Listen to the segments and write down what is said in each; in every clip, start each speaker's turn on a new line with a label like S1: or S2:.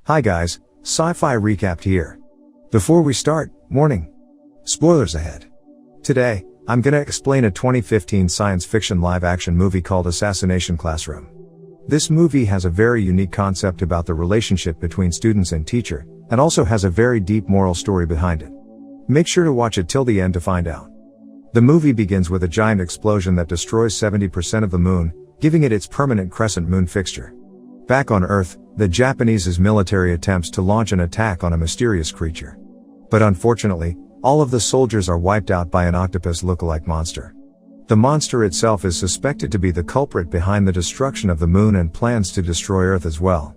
S1: Hi guys, Sci-Fi Recapped here. Before we start, warning. Spoilers ahead. Today, I'm gonna explain a 2015 science fiction live-action movie called Assassination Classroom. This movie has a very unique concept about the relationship between students and teacher, and also has a very deep moral story behind it. Make sure to watch it till the end to find out. The movie begins with a giant explosion that destroys 70% of the moon, giving it its permanent crescent moon fixture. Back on Earth, the Japanese's military attempts to launch an attack on a mysterious creature. But unfortunately, all of the soldiers are wiped out by an octopus look-alike monster. The monster itself is suspected to be the culprit behind the destruction of the moon and plans to destroy Earth as well.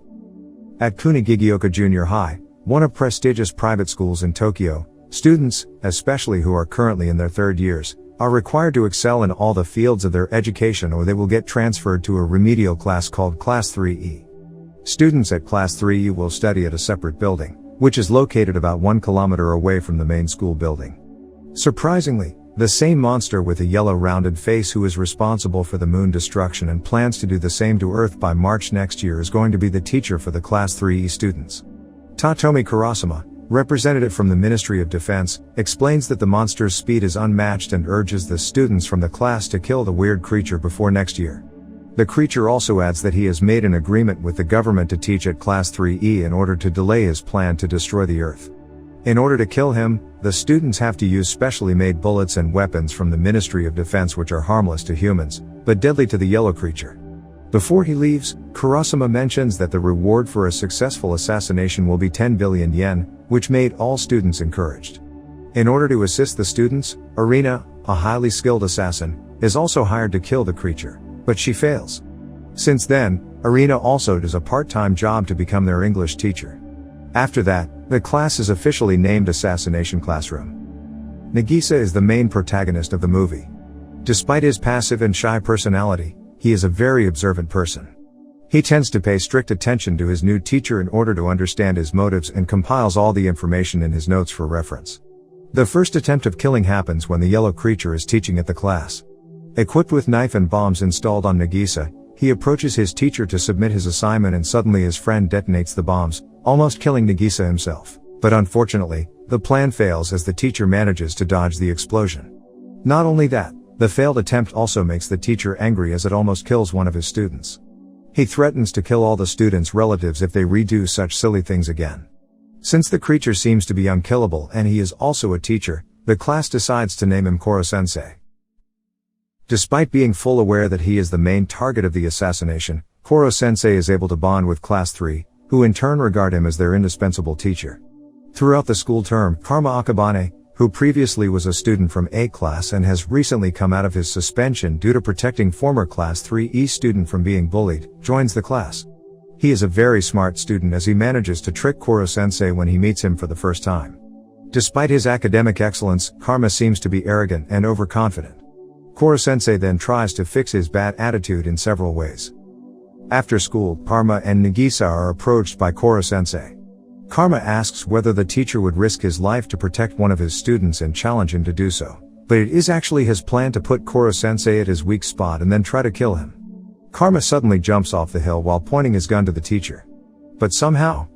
S1: At Kunigigioka Junior High, one of prestigious private schools in Tokyo, students, especially who are currently in their third years, are required to excel in all the fields of their education or they will get transferred to a remedial class called Class 3E. Students at Class 3E will study at a separate building, which is located about 1 kilometer away from the main school building. Surprisingly, the same monster with a yellow rounded face who is responsible for the moon destruction and plans to do the same to Earth by March next year is going to be the teacher for the Class 3E students. Tatomi Kurosama, representative from the Ministry of Defense, explains that the monster's speed is unmatched and urges the students from the class to kill the weird creature before next year. The creature also adds that he has made an agreement with the government to teach at Class 3E in order to delay his plan to destroy the Earth. In order to kill him, the students have to use specially made bullets and weapons from the Ministry of Defense which are harmless to humans, but deadly to the yellow creature. Before he leaves, Kurosama mentions that the reward for a successful assassination will be 10 billion yen, which made all students encouraged. In order to assist the students, Arina, a highly skilled assassin, is also hired to kill the creature, but she fails. Since then, Arina also does a part-time job to become their English teacher. After that, the class is officially named Assassination Classroom. Nagisa is the main protagonist of the movie. Despite his passive and shy personality, he is a very observant person. He tends to pay strict attention to his new teacher in order to understand his motives and compiles all the information in his notes for reference. The first attempt of killing happens when the yellow creature is teaching at the class. Equipped with knife and bombs installed on Nagisa, he approaches his teacher to submit his assignment and suddenly his friend detonates the bombs, almost killing Nagisa himself. But unfortunately, the plan fails as the teacher manages to dodge the explosion. Not only that, the failed attempt also makes the teacher angry as it almost kills one of his students. He threatens to kill all the students' relatives if they redo such silly things again. Since the creature seems to be unkillable and he is also a teacher, the class decides to name him Koro-sensei. Despite being full aware that he is the main target of the assassination, Koro-sensei is able to bond with Class 3, who in turn regard him as their indispensable teacher. Throughout the school term, Karma Akabane, who previously was a student from A class and has recently come out of his suspension due to protecting former Class 3E student from being bullied, joins the class. He is a very smart student as he manages to trick Koro-sensei when he meets him for the first time. Despite his academic excellence, Karma seems to be arrogant and overconfident. Koro-sensei then tries to fix his bad attitude in several ways. After school, Karma and Nagisa are approached by Koro-sensei. Karma asks whether the teacher would risk his life to protect one of his students and challenge him to do so. But it is actually his plan to put Koro-sensei at his weak spot and then try to kill him. Karma suddenly jumps off the hill while pointing his gun to the teacher. But somehow,